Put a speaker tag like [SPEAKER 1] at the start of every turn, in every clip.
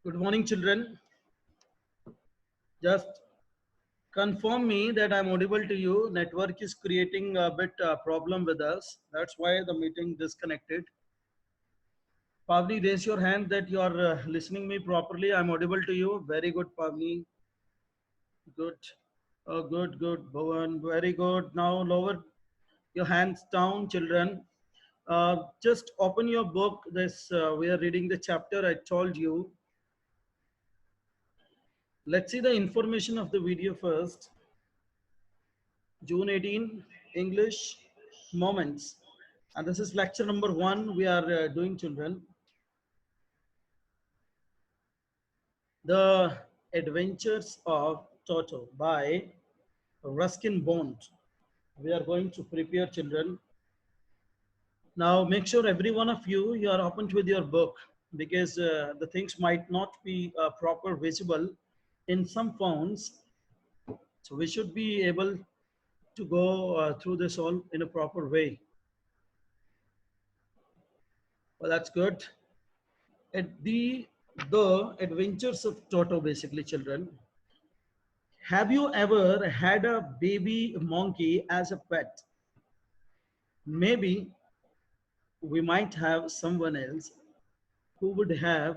[SPEAKER 1] Good morning, children. Just confirm me that I'm audible to you. Network is creating a bit problem with us. That's why the meeting disconnected. Pavni, raise your hand that you are listening me properly. I'm audible to you. Very good, Pavni. Good. Oh, good, good. Bhavan, very good. Now lower your hands down, children. Just open your book. This we are reading the chapter I told you. Let's see the information of the video first. June 18, English moments. And this is lecture number 1 we are doing, children. The Adventures of Toto by Ruskin Bond. We are going to prepare, children. Now make sure every one of you are open with your book because the things might not be proper visible in some phones. So we should be able to go through this all in a proper way. Well, that's good. At the Adventures of Toto, basically, children. Have you ever had a baby monkey as a pet? Maybe we might have someone else who would have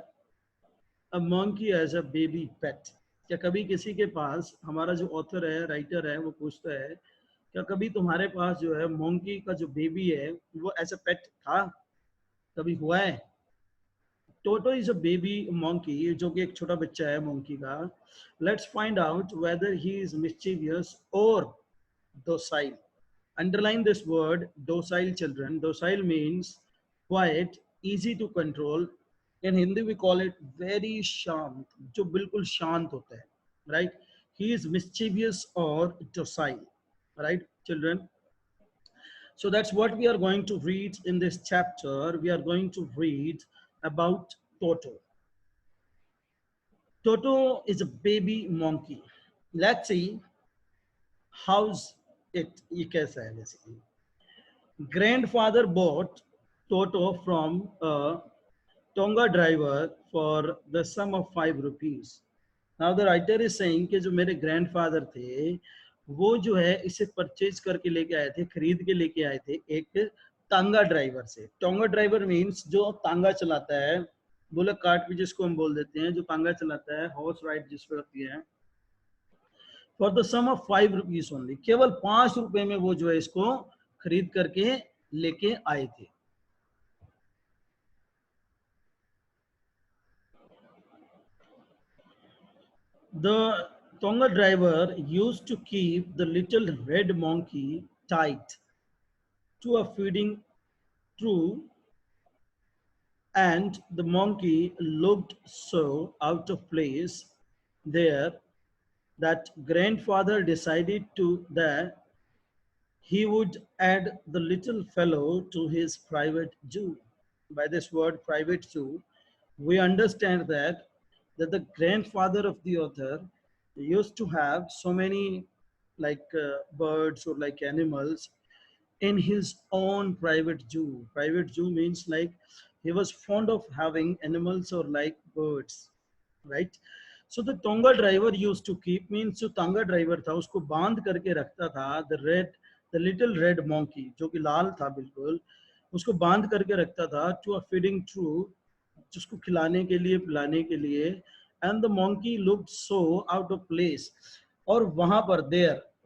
[SPEAKER 1] a monkey as a baby pet. क्या कभी किसी के पास, हमारा जो author है, writer है, वो पूछता है क्या कभी तुम्हारे पास जो है मोंकी का जो बेबी है वो एज अ पेट था, कभी हुआ है? टोटो इज अ बेबी monkey, जो कि एक छोटा बच्चा है monkey का. Let's find out whether he is mischievous or docile. Underline this word docile, children. Docile means quiet, easy to control. In Hindi we call it very शांत, जो बिल्कुल शांत होता है, right? He is mischievous or docile, right, children? So that's what we are going to read in this chapter. We are going to read about Toto. Toto is a baby monkey. Let's see how's it. ये कैसा है basically. Grandfather bought Toto from a Tonga driver for the sum of 5 rupees. Now the writer is saying कि जो मेरे grandfather थे वो जो है इसे परचेज करके लेके आए थे, खरीद के लेके आए थे एक तांगा ड्राइवर से. टोंगा ड्राइवर मीन्स जो तांगा चलाता है, बुलक कार्ट भी जिसको हम बोल देते हैं, जो तांगा चलाता है, हॉर्स राइड जिस पे होती है. For the sum of 5 rupees only, केवल 5 रुपए में वो जो है इसको खरीद करके लेके आए थे. The Tonga driver used to keep the little red monkey tied to a feeding trough, and the monkey looked so out of place there that grandfather decided to that he would add the little fellow to his private zoo. By this word private zoo, we understand that the grandfather of the author used to have so many like birds or like animals in his own private zoo. Private zoo means like he was fond of having animals or like birds, right? So the Tonga driver used to keep, means जो Tonga driver था उसको बांध करके रखता था the little red monkey, जो कि लाल था बिल्कुल, उसको बांध करके रखता था to a feeding trough, जिसको खिलाने के लिए पिलाने के लिए. And the monkey looked so out of place. और वहां पर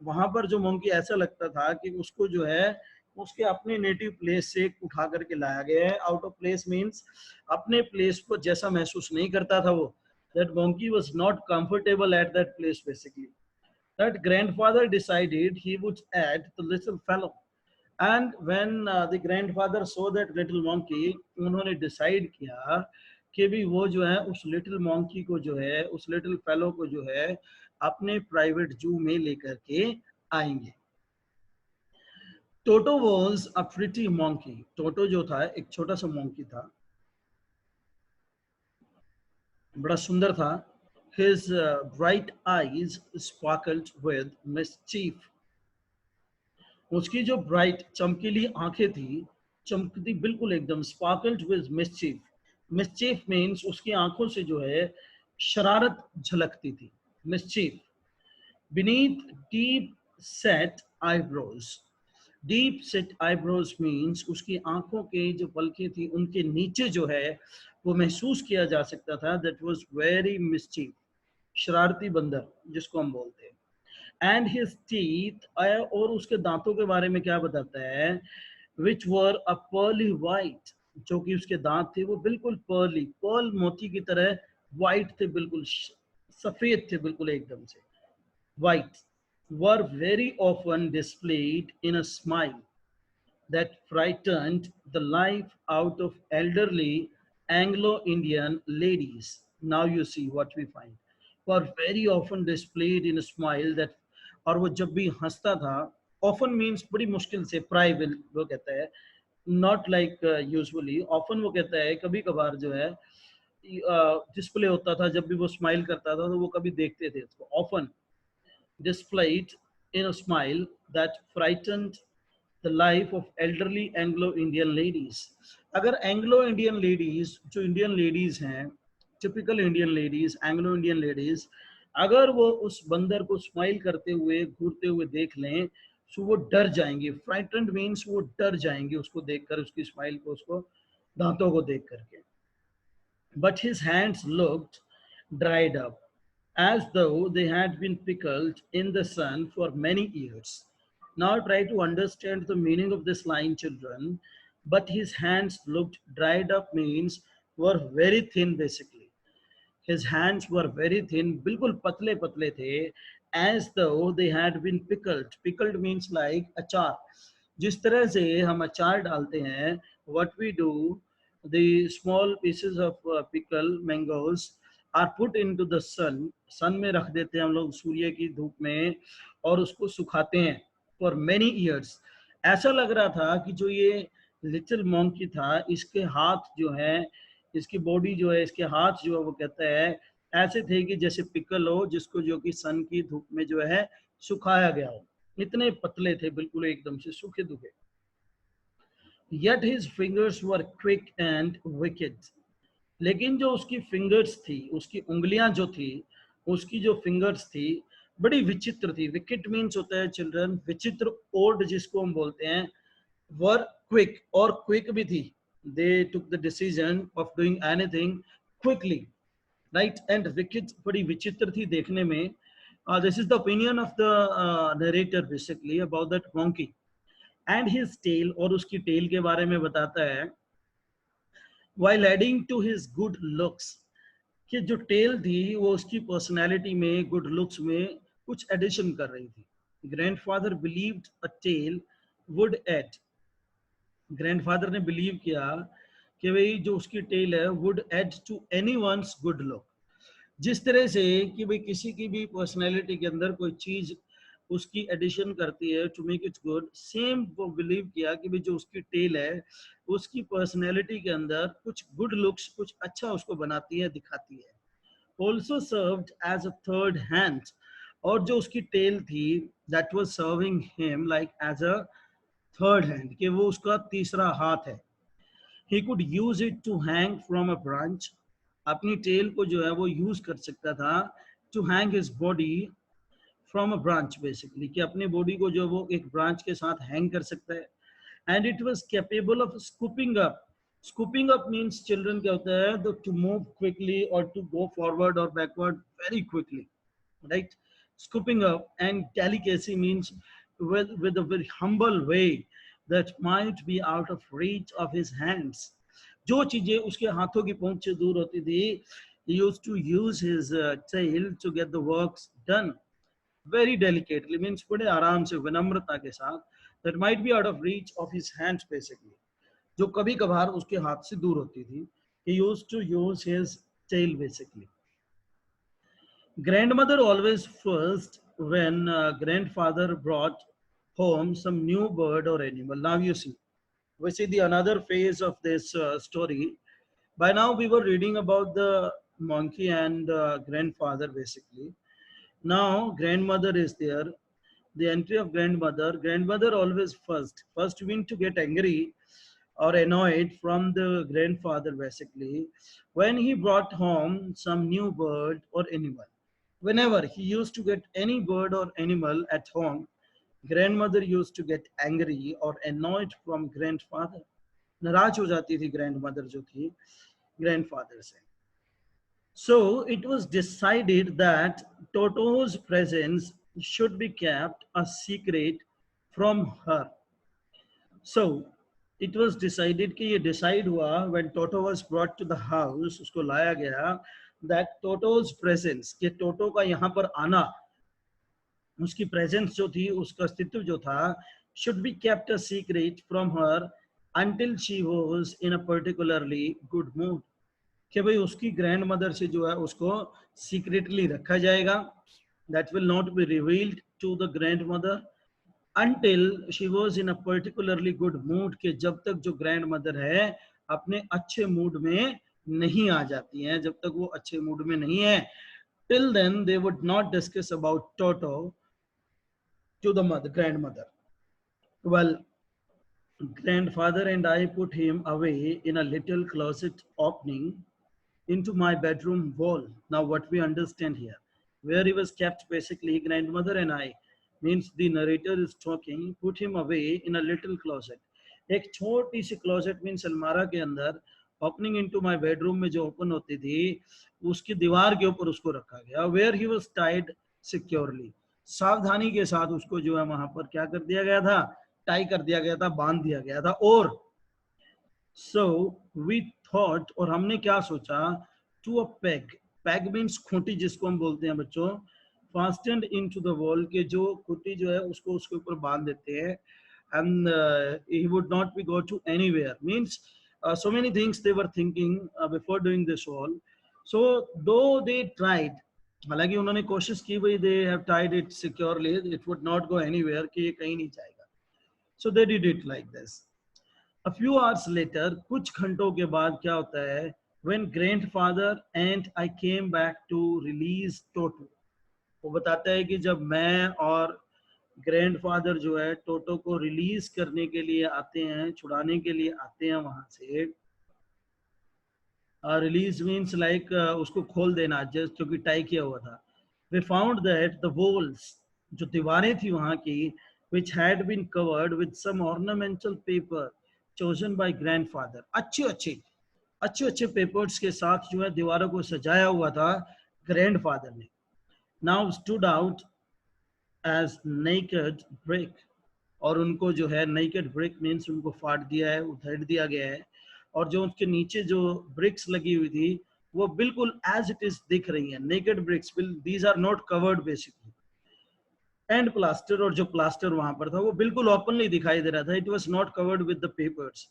[SPEAKER 1] वहां पर जो monkey ऐसा लगता था कि उसको जो है उसके अपने नेटिव प्लेस से उठा करके लाया गया है. आउट ऑफ प्लेस मीन्स अपने प्लेस को जैसा महसूस नहीं करता था वो. That monkey was not comfortable at that place basically. That grandfather decided he would add the little fellow. And when the grandfather saw that little monkey, उन्होंने decide किया कि भी वो जो है उस little monkey को जो है उस little fellow को जो है अपने private zoo में लेकर के आएंगे. Toto was a pretty monkey. Toto जो था एक छोटा सा monkey था, बड़ा सुंदर था. His bright eyes sparkled with mischief. उसकी जो bright चमकीली आंखें थी, चमकती बिल्कुल एकदम, sparkled with mischief. Mischief means उसकी आंखों से जो है शरारत झलकती थी, mischief. Beneath deep set eyebrows. Deep set eyebrows means उसकी आंखों के जो पलकें थी उनके नीचे जो है वो महसूस किया जा सकता था that was very mischief, शरारती बंदर जिसको हम बोलते हैं। And his teeth, और उसके दांतों के बारे में क्या बताता है, which were a pearly white, जो कि उसके दांत थे वो बिल्कुल pearly, pearl मोती की तरह white थे, बिल्कुल सफेद थे, बिल्कुल एकदम से white, were very often displayed in a smile that frightened the life out of elderly Anglo-Indian ladies. Now you see what we find. Were very often displayed in a smile that, और वो जब भी हंसता था, often means बड़ी मुश्किल से, private वो कहता है, not like usually, often वो कहता है कभी कभार जो है डिस्प्ले होता था, जब भी वो स्माइल करता था तो वो कभी देखते थे उसको, often displayed in a smile that frightened the life of elderly Anglo-Indian ladies. अगर Anglo-Indian ladies, जो Indian ladies हैं, typical Indian ladies, Anglo-Indian ladies, अगर वो उस बंदर को स्माइल करते हुए घूरते हुए देख लें तो वो डर जाएंगे। फ्राइटेंड मीन्स वो डर जाएंगे उसको देखकर, उसकी स्माइल को, उसको दांतों को देख करके। But his hands looked dried up, as though they had been pickled in the sun for many years. Now try to understand the meaning of this line, children. But his hands looked dried up means were very thin basically. His hands were very thin, बिल्कुल पतले पतले थे, as though they had been pickled. Pickled means like अचार. जिस तरह से हम अचार डालते हैं, what we do, the small pieces of pickle mangoes are put into the sun. sun में रख देते हैं हम लोग, सूर्य की धूप में, और उसको सुखाते हैं for many years. ऐसा लग रहा था कि जो ये लिटिल मॉन्की था, इसके हाथ जो है, इसकी बॉडी जो है, इसके हाथ जो है, वो कहता है ऐसे थे कि जैसे पिकल हो, जिसको जो कि सन की धूप में जो है सुखाया गया हो, इतने पतले थे, बिल्कुल एकदम से सूखे दुखे। Yet his fingers were quick and wicked. लेकिन जो उसकी फिंगर्स थी, उसकी उंगलियां जो थी, उसकी जो फिंगर्स थी, बड़ी विचित्र थी। विकेट मीन्स होता है चिल्ड्रन विचित्र, ओड जिसको हम बोलते हैं, वर क्विक, और क्विक भी थी। They took the decision of doing anything quickly, right. And विकेट बड़ी विचित्र थी देखने में। This is the opinion of the narrator basically about that monkey. And his tail, और उसकी टेल के बारे में बताता है, while adding to his good looks, कि जो टेल थी वो उसकी पर्सनैलिटी में, गुड लुक्स में कुछ एडिशन कर रही थी। Grandfather believed a tail would add, grandfather ने बिलीव किया कि भाई जो उसकी टेल है would add to anyone's good look. जिस तरह से कि भाई किसी की भी पर्सनैलिटी के अंदर कोई चीज उसकी एडिशन करती है to make it good, same वो बिलीव किया कि भाई जो उसकी टेल है उसकी पर्सनैलिटी के अंदर कुछ गुड लुक्स, कुछ अच्छा उसको बनाती है, दिखाती है। Also served as a third hand, और जो उसकी टेल थी that was serving him like as a third hand, कि वो उसका तीसरा हाथ है। He could use it to hang from a branch, अपनी टेल को जो है वो यूज कर सकता था to hang his body from a branch, basically कि अपनी बॉडी को जो वो एक ब्रांच के साथ हैंग कर सकता है। And it was capable of scooping up. Scooping up means children क्या होता है, टू मूव क्विकली और टू गो फॉरवर्ड और backward very quickly, right? Scooping up, and delicacy means with a very humble way that might be out of reach of his hands. जो चीजें उसके हाथों की पहुंच से दूर होती थी, he used to use his tail to get the works done very delicately, means बड़े आराम से, विनम्रता के साथ, that might be out of reach of his hands basically, जो कभी कभार उसके हाथ से दूर होती थी। he used to use his tail basically. Grandmother always first when grandfather brought home some new bird or animal. Now you see, we see the another phase of this story. By now we were reading about the monkey and grandfather basically. Now grandmother is there. The entry of grandmother. Grandmother always first mean to get angry or annoyed from the grandfather basically when he brought home some new bird or animal. Whenever he used to get any bird or animal at home, grandmother used to get angry or annoyed from grandfather. नाराज हो जाती थी grandmother जो थी grandfather से. So it was decided that Toto's presence should be kept a secret from her. So it was decided कि ये decide हुआ when Toto was brought to the house, उसको लाया गया, that Toto's presence, कि Toto का यहाँ पर आना, उसकी presence जो थी, उसका अस्तित्व जो था, should be kept a secret from her until she was in a particularly good mood. कि भाई उसकी ग्रैंड मदर से जो है उसको सीक्रेटली रखा जाएगा, that will not be revealed to the grandmother until she was in a particularly good mood, कि जब तक जो ग्रैंड मदर है अपने अच्छे मूड में नहीं आ जाती हैं, जब तक वो अच्छे मूड में नहीं है, till then they would not discuss about Toto to the mother, grandmother. Well, grandfather and I put him away in a little closet opening into my bedroom wall. Now, what we understand here, where he was kept, basically, grandmother and I, means the narrator is talking, put him away in a little closet. एक छोटी सी closet means अलमारा के अंदर opening into my bedroom में जो open होती थी उसकी दीवार के ऊपर उसको रखा गया, where he was tied securely, सावधानी के साथ उसको जो है वहां पर क्या कर दिया गया था, टाई कर दिया गया था, बांध दिया गया था. और so we thought, और हमने क्या सोचा, to a peg, peg means Khunti जिसको हम बोलते हैं बच्चों, fastened into the wall, के जो खूंटी जो है उसको उसके ऊपर बांध देते हैं, and he would not be go to anywhere, means so many things they were thinking before doing this wall. So though they tried, हालांकि उन्होंने कोशिश की भाई, they have tied it securely, it would not go anywhere, कि ये कहीं नहीं जाएगा. So they did it like this. A few hours later, कुछ घंटों के बाद क्या होता है, when grandfather and I came back to release Toto, वो बताता है कि जब मैं और ग्रैंडफादर जो है टोटो को रिलीज करने के लिए आते हैं, छुड़ाने के लिए आते हैं वहां से, रिलीज मीन्स लाइक उसको खोल देना, जस्ट क्योंकि टाई किया हुआ था. We found that the walls, जो दीवारें थी वहां की, which had been covered with some ornamental paper chosen by grandfather, अच्छे अच्छे पेपर्स के साथ जो है दीवारों को सजाया हुआ था ग्रैंडफादर ने. Now stood out as naked brick, और उनको जो है नेकेड ब्रिक मीन्स उनको फाड़ दिया है, उधेड़ दिया गया है, और जो उसके नीचे जो ब्रिक्स लगी हुई थी वो बिल्कुल एज इट इज दिख रही है, naked bricks, these are not covered basically. And plaster, और जो प्लास्टर वहां पर था वो बिल्कुल ओपनली दिखाई दे रहा था, it was not covered with the papers.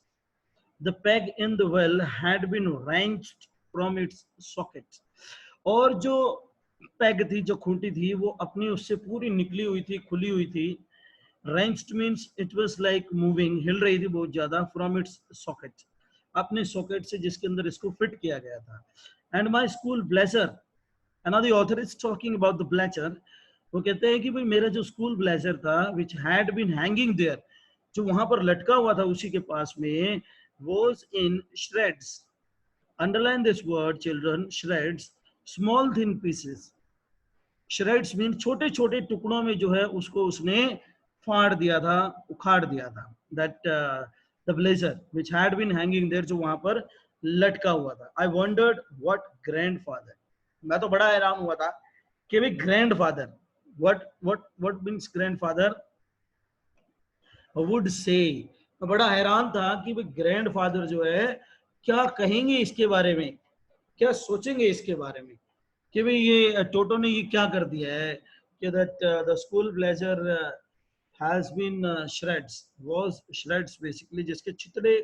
[SPEAKER 1] The peg in the well had been wrenched from its socket, और जो पेग थी, जो खूंटी थी, वो अपनी उससे पूरी निकली हुई थी, खुली हुई थी. wrenched means it was like moving, हिल रही थी बहुत ज्यादा, from its socket, अपने सॉकेट से जिसके अंदर इसको फिट किया गया था. And my school blazer, and now the author is talking about the blazer, वो कहते हैं कि भाई मेरा जो स्कूल ब्लेजर था, which had been hanging there, जो वहां पर लटका हुआ था उसी के पास में, was in shreds. Underline this word children, shreds, small thin pieces. Shreds mean छोटे छोटे टुकड़ों में जो है उसको उसने फाड़ दिया था, उखाड़ दिया था. That the blazer which had been hanging there, जो वहां पर लटका हुआ था. I wondered what grandfather, मैं तो बड़ा हैरान हुआ था कि भाई grandfather, what means grandfather would say, मैं बड़ा हैरान था कि भाई ग्रैंडफादर जो है क्या कहेंगे इसके बारे में, क्या सोचेंगे इसके बारे में, कि भाई ये टोटो ने ये क्या कर दिया है, कि that the school blazer has been shreds, was shreds basically, जिसके चितड़े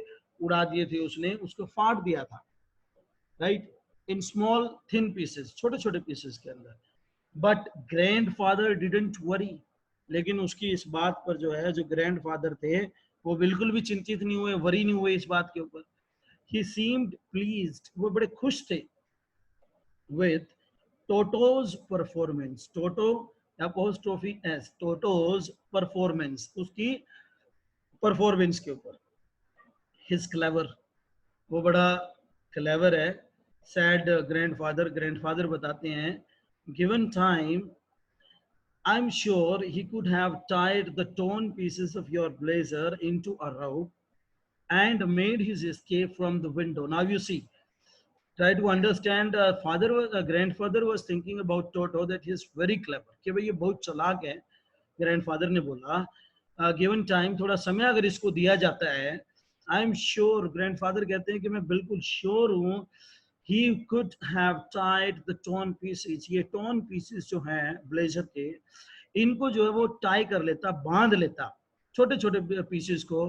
[SPEAKER 1] उड़ा दिए थे उसने, उसको फाड़ दिया था, right, in small thin pieces, छोटे छोटे pieces के अंदर. But grandfather didn't worry, लेकिन उसकी इस बात पर जो है, जो ग्रैंडफादर थे वो बिल्कुल भी चिंतित नहीं हुए, वरी नहीं हुए इस बात के ऊपर. He seemed pleased, वो बड़े खुश थे with Toto's performance, Toto apostrophe s, Toto's performance, उसकी परफॉर्मेंस के ऊपर. हिज क्लेवर, वो बड़ा क्लेवर है। सैड ग्रैंडफादर, ग्रैंडफादर बताते हैं, given time I'm sure he could have tied the torn pieces of your blazer into a rope and made his escape from the window. Now you see, try to understand. Grandfather was thinking about Toto that he is very clever. कि भाई ये बहुत चालाक है। Grandfather ने बोला, given time, थोड़ा समय अगर इसको दिया जाता है, I am sure, grandfather कहते हैं कि मैं बिल्कुल sure हूँ, he could have tied the torn pieces. ये torn pieces जो हैं blazer के, इनको जो है वो टाई कर लेता, बांध लेता छोटे छोटे पीसेस को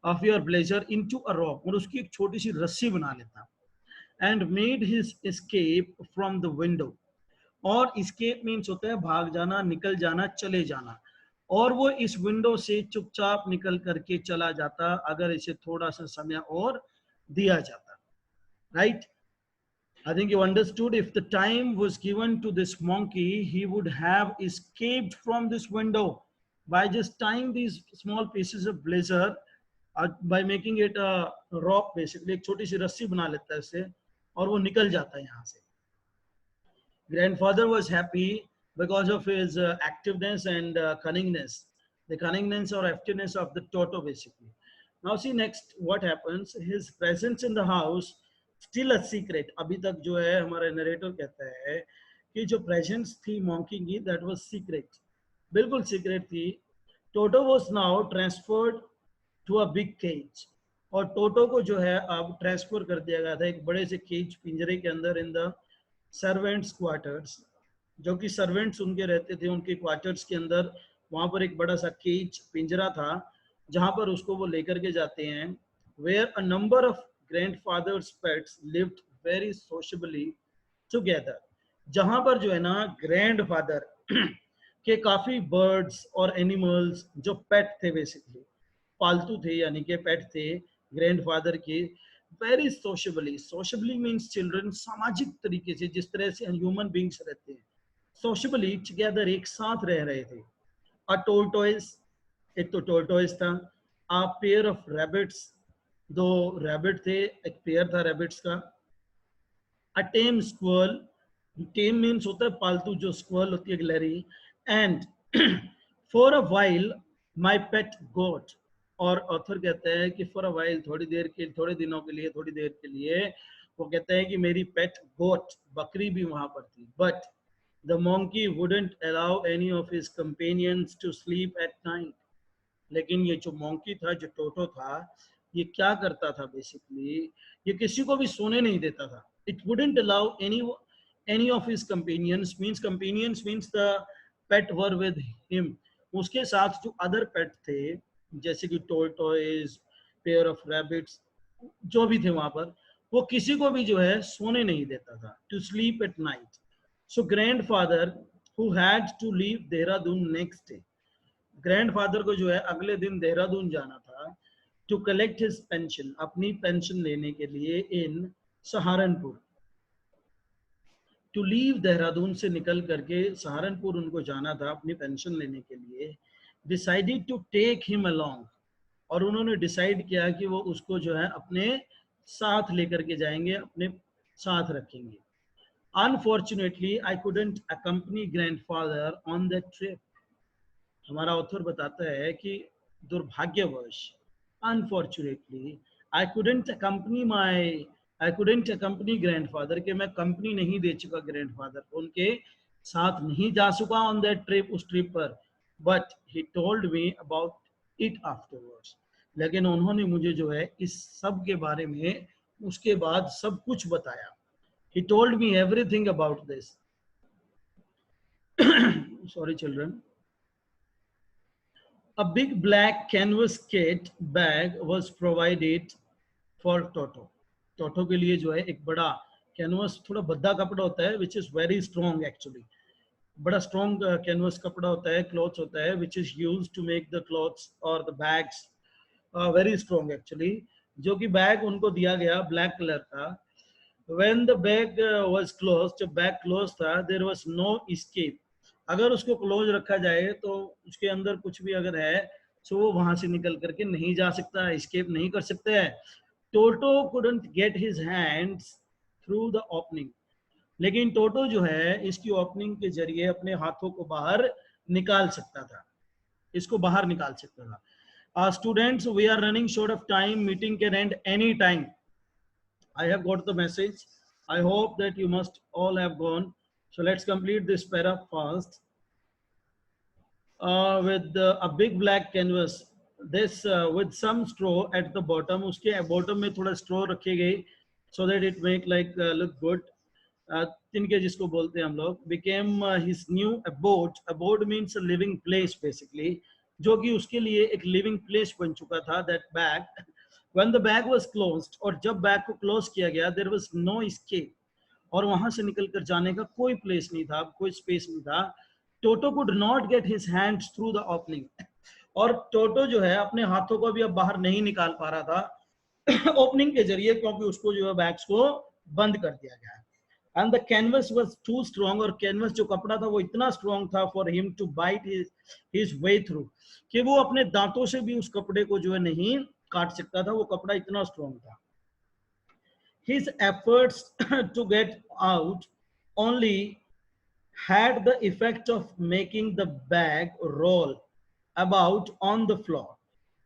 [SPEAKER 1] off your blazer into a rope, और उसकी एक छोटी सी रस्सी बना लेता, and made his escape from the window. और एस्केप मीन्स होता है भाग जाना, निकल जाना, चले जाना, और वो इस विंडो से चुपचाप निकल करके चला जाता अगर इसे थोड़ा सा समय और दिया जाता। Right, I think you understood. If the time was given to this monkey, he would have escaped from this window by just tying these small pieces of blazer, by making it a rope basically, एक छोटी सी रस्सी बना लेता है इससे और वो निकल जाता है यहाँ से। Grandfather was happy because of his activeness and cunningness, the cunningness or activeness of the Toto basically. Now see next what happens. His presence in the house still a secret. अभी तक जो है हमारा narrator कहता है कि जो presence थी monkey की, that was secret, बिल्कुल secret थी। Toto was now transferred to a big cage, और टोटो को जो है अब ट्रांसफर कर दिया गया था एक बड़े से केज, पिंजरे के अंदर, इन द सर्वेंट्स क्वार्टर्स, जो कि सर्वेंट्स उनके रहते थे उनके क्वार्टर्स के अंदर। वहां पर एक बड़ा सा केज, पिंजरा था, जहां पर उसको वो लेकर के जाते हैं। Where a number of grandfather's pets lived very sociably together, जहां पर जो है ना ग्रैंडफादर के काफी बर्ड्स और एनिमल्स जो पेट थे बेसिकली, पालतू थे यानी कि पेट थे ग्रैंडफादर के, वेरी सोशबली, सोशबली मीन्स चिल्ड्रन, सामाजिक तरीके से, जिस तरह से ह्यूमन बींग्स रहते हैं, सोशबली टुगेदर, एक साथ रह रहे थे। अ टोर्टोइस, एक तो टोर्टोइस था। अ पेयर ऑफ रैबिट्स, दो रैबिट थे, एक पेयर था रैबिट्स का। अ टेम स्क्वल, टेम मीन्स होता है पालतू, जो स्क्वल होती है गिलहरी। And for a while my pet goat, और ऑथर कहते हैं कि फॉर अ वाइल, थोड़ी देर के, थोड़े दिनों के लिए, थोड़ी देर के लिए, वो कहते हैं कि मेरी पेट गोट, बकरी भी वहां पर थी। But the monkey wouldn't allow any of his companions to sleep at night, लेकिन ये जो मोंकी था, जो टोटो था, ये क्या करता था बेसिकली, ये किसी को भी सोने नहीं देता था। It wouldn't allow any of his companions, means the pet were with him, उसके साथ जो अदर पेट थे, जैसे कि टोर्टोइज, पेयर ऑफ रैबिट्स, जो भी थे वहां पर, वो किसी को भी जो है सोने नहीं देता था, to sleep at night. So grandfather who had to leave Dehradun next day, grandfather को जो है अगले दिन देहरादून जाना था, टू कलेक्ट हिज पेंशन, अपनी पेंशन लेने के लिए, in Saharanpur. To leave, Dehradun से निकल करके सहारनपुर उनको जाना था अपनी पेंशन लेने के लिए। Decided to take him along, और उन्होंने डिसाइड किया कि वो उसको जो है अपने साथ लेकर के जाएंगे, अपने साथ रखेंगे। Unfortunately I couldn't accompany grandfather on that trip, हमारा ऑथर बताता है कि दुर्भाग्यवश, unfortunately, I couldn't accompany grandfather, के मैं कंपनी नहीं दे चुका ग्रैंडफादर को, उनके साथ नहीं जा चुका ऑन दैट ट्रिप, उस ट्रिप पर। But he told me about it afterwards, लेकिन उन्होंने मुझे जो है इस सब के बारे में उसके बाद सब कुछ बताया। He told me everything about this. Sorry children. A big black canvas kit bag was provided for Toto. Toto के लिए जो है एक बड़ा कैनवस, थोड़ा भद्दा कपड़ा होता है, which is very strong actually. बड़ा strong कैनवस कपड़ा होता है, क्लॉथ्स होता है, which is used to make the clothes or the bags very strong actually. जो कि बैग उनको दिया गया ब्लैक कलर का। When the bag was closed, जब बैग क्लोज था, there was no escape. अगर उसको क्लोज रखा जाए तो उसके अंदर कुछ भी अगर है सो वो वहां से निकल करके नहीं जा सकता, एस्केप नहीं कर सकता है। Toto couldn't get his hands through the opening, लेकिन टोटो जो है इसकी ओपनिंग के जरिए अपने हाथों को बाहर निकाल सकता था, इसको बाहर निकाल सकता था। Students, we are running short of time, meeting can end any time. I have got the message. I hope that you must all have gone. So let's complete this para first. With a big black canvas, this with some straw at the bottom. उसके bottom में थोड़ा straw रखे गए so that it make like look good. तिनके जिसको बोलते हैं हम लोग, became his new abode. Abode means a living place basically, जो कि उसके लिए एक living place बन चुका था. That bag, when the bag was closed, और जब बैग को क्लोज किया गया, there was no escape, और वहां से निकलकर जाने का कोई प्लेस नहीं था, कोई स्पेस नहीं था. Toto could not get his hands through the opening, और टोटो जो है अपने हाथों को भी अब बाहर नहीं निकाल पा रहा था ओपनिंग के जरिए, क्योंकि उसको जो है बैग्स को बंद कर दिया गया. And the canvas was too strong, और कैनवस जो कपड़ा था वो इतना स्ट्रॉन्ग था for him to bite his way through, कि वो अपने दांतों से भी उस कपड़े को जो है नहीं काट सकता था, वो कपड़ा इतना स्ट्रॉन्ग था. His efforts to get out only had the effect of making the bag roll about on the floor.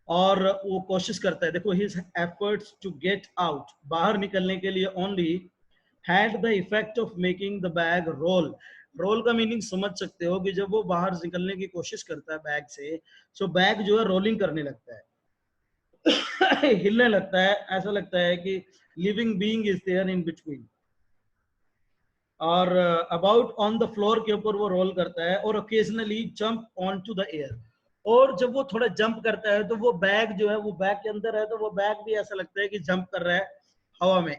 [SPEAKER 1] और वो कोशिश करता है, देखो, his efforts to get out, बाहर निकलने के लिए, only had the effect of making the bag roll. Roll का मीनिंग समझ सकते हो कि जब वो बाहर निकलने की कोशिश करता है बैग से, सो बैग जो है रोलिंग करने लगता है हिलने लगता है, ऐसा लगता है कि living being is there in between. और अबाउट ऑन द फ्लोर के ऊपर वो रोल करता है, और occasionally jump on to the air, और जब वो थोड़ा जंप करता है तो वो बैग जो है, वो बैग के अंदर है, तो वो बैग भी ऐसा लगता है कि जंप कर रहा है हवा में.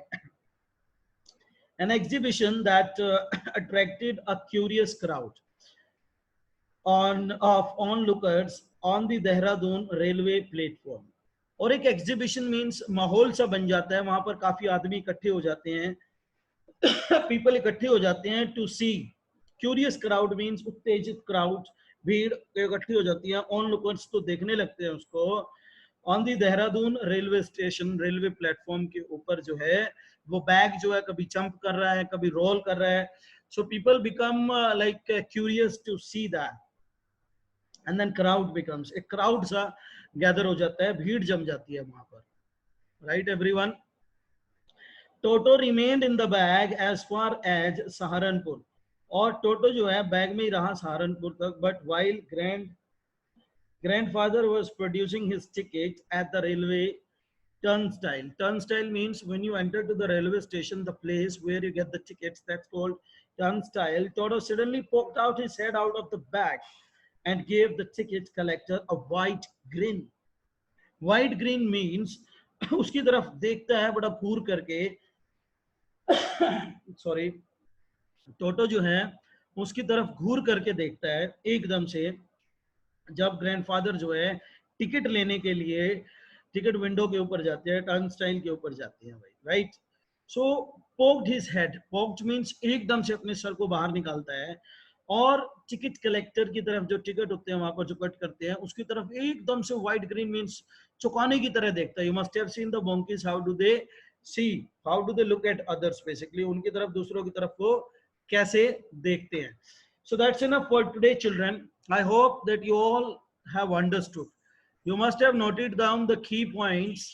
[SPEAKER 1] An exhibition that attracted a curious crowd of onlookers on the Dehradun railway platform. और एक एग्जीबिशन मीन्स माहौल सा बन जाता है, वहां पर काफी आदमी इकट्ठे हो जाते हैं पीपल इकट्ठे हो जाते हैं to see. Curious crowd means उत्तेजित क्राउड, भीड़ इकट्ठी हो जाती है. ऑन लुकर्स तो देखने लगते हैं उसको. On the Dehradun railway station, railway platform के ऊपर जो है वो बैग जो है कभी जंप कर रहा है, कभी रोल कर रहा है. So people become like curious to see that, and then crowd becomes, एक क्राउड सा गैदर हो जाता है, भीड़ जम जाती है वहां पर. Right everyone. Toto remained in the bag as far as Saharanpur, और टोटो जो है बैग में ही रहा सहारनपुर तक. But while grandfather was producing his ticket at the railway turnstile. Turnstile means when you enter to the railway station, the place where you get the tickets, that's called turnstile. Toto suddenly poked out his head out of the bag and gave the ticket collector a wide grin. Wide grin means उसकी तरफ देखता है बड़ा घूर करके. Sorry, टोटो जो है उसकी तरफ घूर करके देखता है एकदम से, जब ग्रैंडफादर जो है टिकट लेने के लिए टिकट विंडो के ऊपर जाते हैं, टर्नस्टाइल के ऊपर जाते हैं भाई. Right. So poked his head, poked means एकदम से अपने सर को बाहर निकालता है, और टिकट कलेक्टर की तरफ, जो टिकट होते हैं वहां पर जो कट करते हैं, उसकी तरफ एकदम से वाइट ग्रीन मींस चौंकाने की तरह देखता है. You must have seen the monkeys, how do they see, how do they look at others, basically उनकी तरफ, दूसरों की तरफ को कैसे देखते हैं. So that's enough for today, children. I hope that you all have understood. You must have noted down the key points